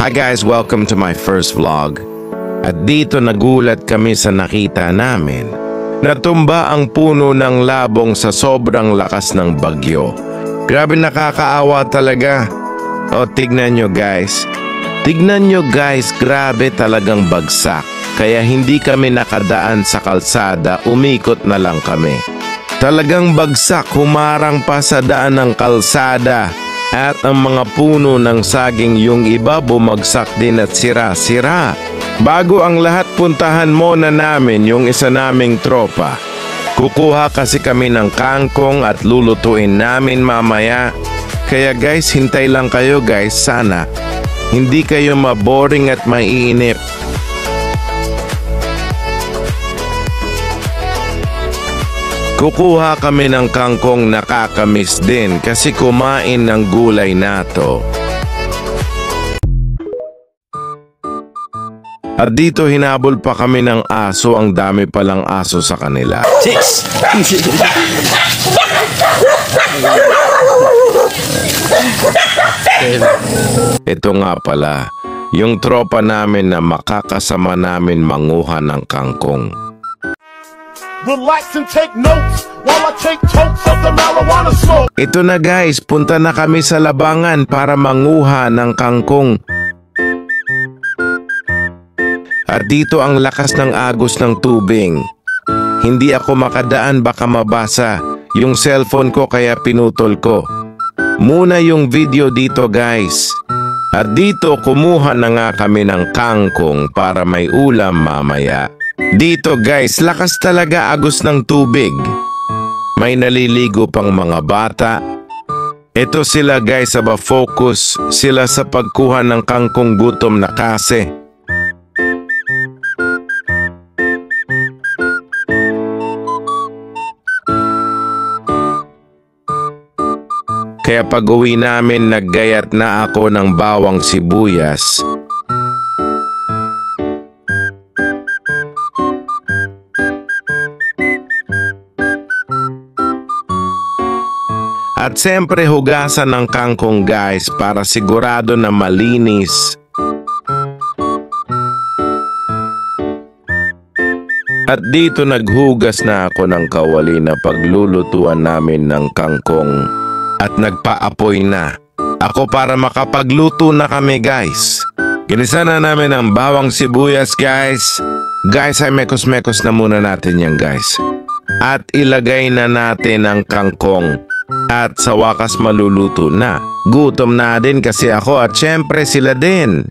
Hi guys, welcome to my first vlog. At dito nagulat kami sa nakita namin. Natumba ang puno ng labong sa sobrang lakas ng bagyo. Grabe, nakakaawa talaga. O tignan nyo guys. Tignan nyo guys, grabe talagang bagsak. Kaya hindi kami nakadaan sa kalsada, umikot na lang kami. Talagang bagsak, humarang pa sa daan ng kalsada. At ang mga puno ng saging yung iba bumagsak din at sira-sira. Bago ang lahat, puntahan muna namin yung isa naming tropa. Kukuha kasi kami ng kangkong at lulutuin namin mamaya. Kaya guys, hintay lang kayo guys, sana hindi kayo maboring at maiinip. Kukuha kami ng kangkong, nakakamiss din kasi kumain ng gulay nato. At dito hinabol pa kami ng aso, ang dami palang aso sa kanila. Ito nga pala, yung tropa namin na makakasama namin manguha ng kangkong. Relax and take notes while I take totes of the marijuana smoke. Ito na guys, punta na kami sa labangan para manguha ng kangkong. At dito ang lakas ng agos ng tubig. Hindi ako makadaan, baka mabasa yung cellphone ko kaya pinutol ko muna yung video dito guys. At dito kumuha na nga kami ng kangkong para may ulam mamaya. Dito guys, lakas talaga agos ng tubig. May naliligo pang mga bata. Ito sila guys, focus sila sa pagkuha ng kangkong, gutom na kasi. Kaya pag uwi namin, naggayat na ako ng bawang sibuyas. At siyempre hugasan ng kangkong guys para sigurado na malinis. At dito naghugas na ako ng kawali na paglulutuan namin ng kangkong. At nagpaapoy na ako para makapagluto na kami guys. Ginisa na namin ang bawang sibuyas guys. Guys, ay mekos-mekos na muna natin yan guys. At ilagay na natin ang kangkong. At sa wakas maluluto na. Gutom na din kasi ako at syempre sila din.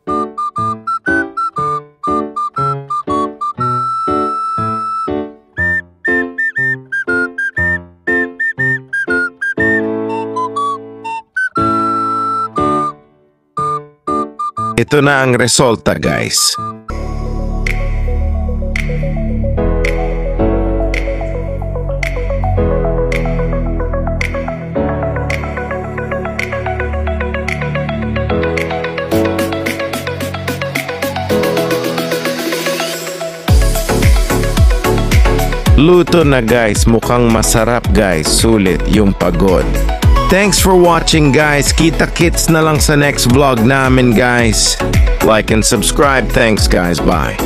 Ito na ang resulta guys. Luto na guys, mukhang masarap guys, sulit yung pagod. Thanks for watching guys, kita-kits na lang sa next vlog namin guys. Like and subscribe, thanks guys, bye.